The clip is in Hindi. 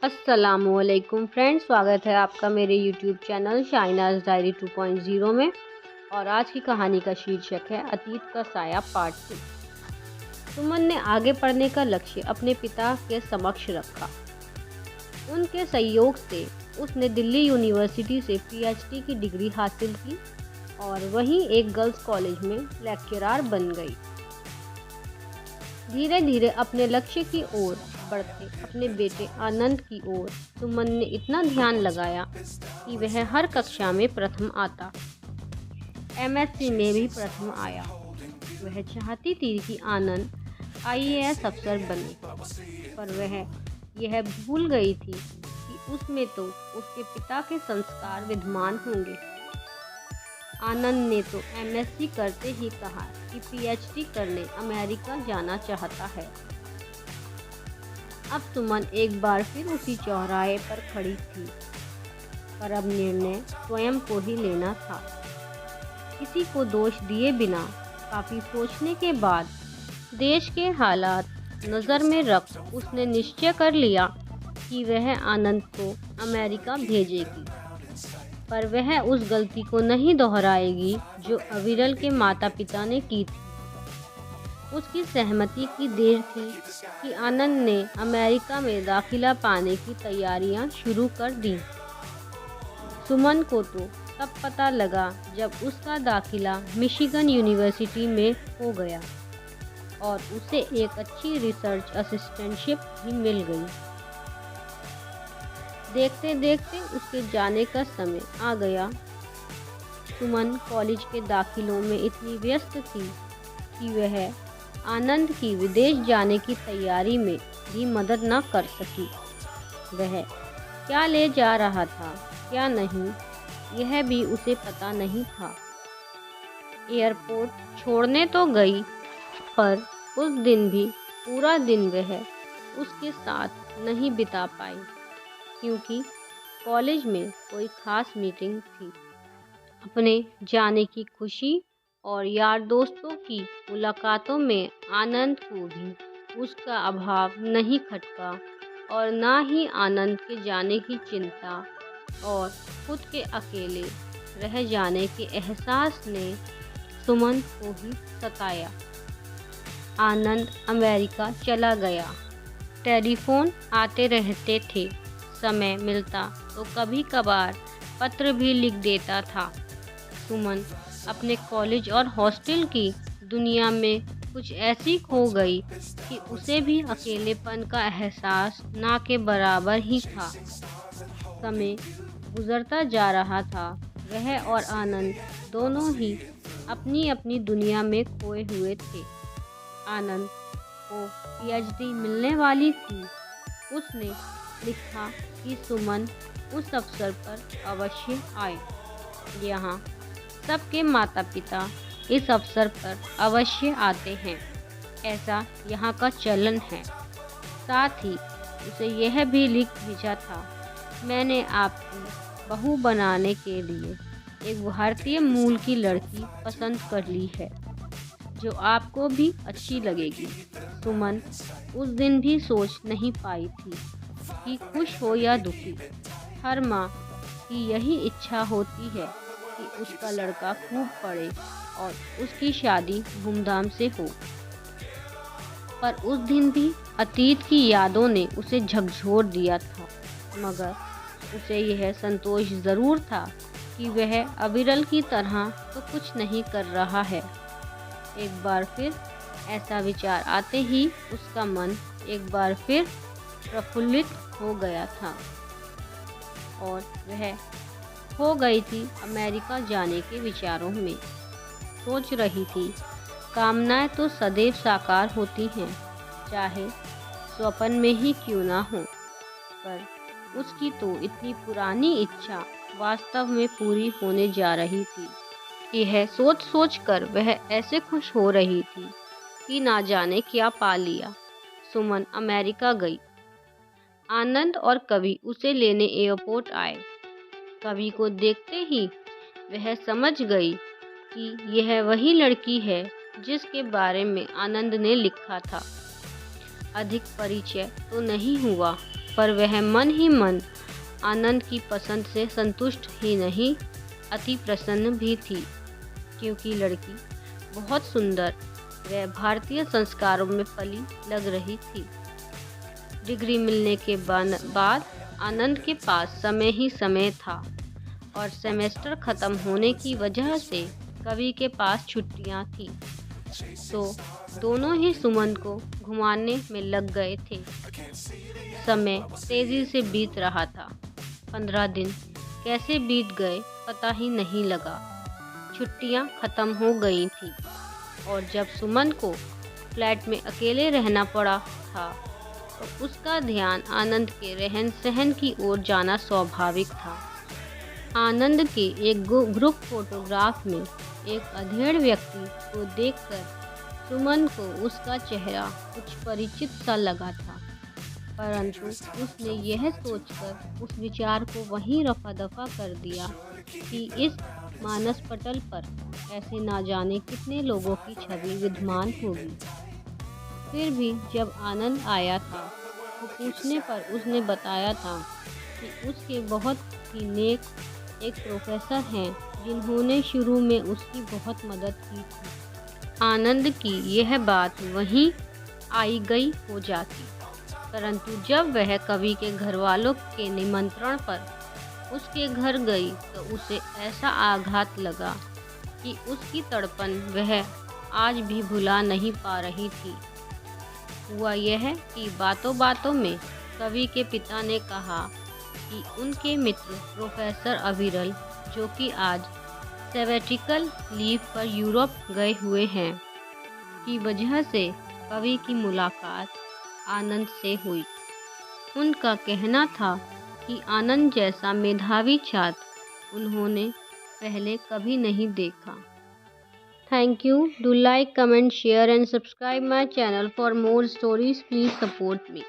अस्सलामुअलैकुम फ्रेंड्स, स्वागत है आपका मेरे यूट्यूब चैनल शाइनाज डायरी 2.0 में। और आज की कहानी का शीर्षक है अतीत का साया पार्ट 2। सुमन ने आगे पढ़ने का लक्ष्य अपने पिता के समक्ष रखा। उनके सहयोग से उसने दिल्ली यूनिवर्सिटी से पीएचडी की डिग्री हासिल की और वहीं एक गर्ल्स कॉलेज में लेक्चरर बन गई। धीरे धीरे अपने लक्ष्य की ओर बढ़ते अपने बेटे आनंद की ओर सुमन ने इतना ध्यान लगाया कि वह हर कक्षा में प्रथम आता। एमएससी में भी प्रथम आया। वह चाहती थी कि आनंद आईएएस अफसर बने, पर वह यह भूल गई थी कि उसमें तो उसके पिता के संस्कार विद्यमान होंगे। आनंद ने तो एमएससी करते ही कहा कि पीएचडी करने अमेरिका जाना चाहता है। अब सुमन एक बार फिर उसी चौराहे पर खड़ी थी, पर अब निर्णय स्वयं को ही लेना था। किसी को दोष दिए बिना काफ़ी सोचने के बाद देश के हालात नज़र में रख उसने निश्चय कर लिया कि वह आनंद को अमेरिका भेजेगी, पर वह उस गलती को नहीं दोहराएगी जो अविरल के माता पिता ने की थी। उसकी सहमति की देर थी कि आनंद ने अमेरिका में दाखिला पाने की तैयारियां शुरू कर दी। सुमन को तो तब पता लगा जब उसका दाखिला मिशिगन यूनिवर्सिटी में हो गया और उसे एक अच्छी रिसर्च असिस्टेंटशिप भी मिल गई। देखते देखते उसके जाने का समय आ गया। सुमन कॉलेज के दाखिलों में इतनी व्यस्त थी कि वह आनंद की विदेश जाने की तैयारी में भी मदद न कर सकी। वह क्या ले जा रहा था क्या नहीं, यह भी उसे पता नहीं था। एयरपोर्ट छोड़ने तो गई, पर उस दिन भी पूरा दिन वह उसके साथ नहीं बिता पाई, क्योंकि कॉलेज में कोई खास मीटिंग थी। अपने जाने की खुशी और यार दोस्तों की मुलाकातों में आनंद को भी उसका अभाव नहीं खटका और ना ही आनंद के जाने की चिंता और खुद के अकेले रह जाने के एहसास ने सुमन को ही सताया। आनंद अमेरिका चला गया। टेलीफोन आते रहते थे। समय मिलता तो कभी कभार पत्र भी लिख देता था। सुमन अपने कॉलेज और हॉस्टल की दुनिया में कुछ ऐसी खो गई कि उसे भी अकेलेपन का एहसास ना के बराबर ही था। समय गुजरता जा रहा था। वह और आनंद दोनों ही अपनी अपनी दुनिया में खोए हुए थे। आनंद को पीएचडी मिलने वाली थी। उसने लिखा कि सुमन उस अवसर पर अवश्य आए। यहाँ सबके माता पिता इस अवसर पर अवश्य आते हैं, ऐसा यहाँ का चलन है। साथ ही उसे यह भी लिख भेजा था, मैंने आपकी बहू बनाने के लिए एक भारतीय मूल की लड़की पसंद कर ली है, जो आपको भी अच्छी लगेगी। सुमन उस दिन भी सोच नहीं पाई थी कि खुश हो या दुखी। हर माँ की यही इच्छा होती है कि उसका लड़का खूब पढ़े और उसकी शादी धूमधाम से हो, पर उस दिन भी अतीत की यादों ने उसे झकझोर दिया था। मगर उसे यह संतोष ज़रूर था कि वह अविरल की तरह तो कुछ नहीं कर रहा है। एक बार फिर ऐसा विचार आते ही उसका मन एक बार फिर प्रफुल्लित हो गया था और वह हो गई थी अमेरिका जाने के विचारों में। सोच रही थी, कामनाएं तो सदैव साकार होती हैं, चाहे स्वप्न में ही क्यों ना हो, पर उसकी तो इतनी पुरानी इच्छा वास्तव में पूरी होने जा रही थी। यह सोच सोच कर वह ऐसे खुश हो रही थी कि ना जाने क्या पा लिया। सुमन अमेरिका गई। आनंद और कवि उसे लेने एयरपोर्ट आए। कवि को देखते ही वह समझ गई कि यह वही लड़की है जिसके बारे में आनंद ने लिखा था। अधिक परिचय तो नहीं हुआ, पर वह मन ही मन आनंद की पसंद से संतुष्ट ही नहीं, अति प्रसन्न भी थी, क्योंकि लड़की बहुत सुंदर व भारतीय संस्कारों में पली लग रही थी। डिग्री मिलने के बाद आनंद के पास समय ही समय था और सेमेस्टर खत्म होने की वजह से कवि के पास छुट्टियां थी, तो दोनों ही सुमन को घुमाने में लग गए थे। समय तेजी से बीत रहा था। 15 दिन कैसे बीत गए पता ही नहीं लगा। छुट्टियां खत्म हो गई थी और जब सुमन को फ्लैट में अकेले रहना पड़ा था तो उसका ध्यान आनंद के रहन सहन की ओर जाना स्वाभाविक था। आनंद के एक ग्रुप फोटोग्राफ में एक अधेड़ व्यक्ति को देखकर सुमन को उसका चेहरा कुछ परिचित सा लगा था, परंतु उसने यह सोचकर उस विचार को वहीं रफा दफा कर दिया कि इस मानस पटल पर ऐसे ना जाने कितने लोगों की छवि विद्यमान होगी। फिर भी जब आनंद आया था तो पूछने पर उसने बताया था कि उसके बहुत ही नेक एक प्रोफेसर हैं जिन्होंने शुरू में उसकी बहुत मदद की थी। आनंद की यह बात वहीं आई गई हो जाती, परंतु जब वह कवि के घर वालों के निमंत्रण पर उसके घर गई तो उसे ऐसा आघात लगा कि उसकी तड़पन वह आज भी भुला नहीं पा रही थी। हुआ यह कि बातों बातों में कवि के पिता ने कहा कि उनके मित्र प्रोफेसर अविरल, जो कि आज सैबेटिकल लीव पर यूरोप गए हुए हैं, की वजह से कवि की मुलाकात आनंद से हुई। उनका कहना था कि आनंद जैसा मेधावी छात्र उन्होंने पहले कभी नहीं देखा। Thank you. Do like, comment, share and subscribe my channel for more stories. Please support me.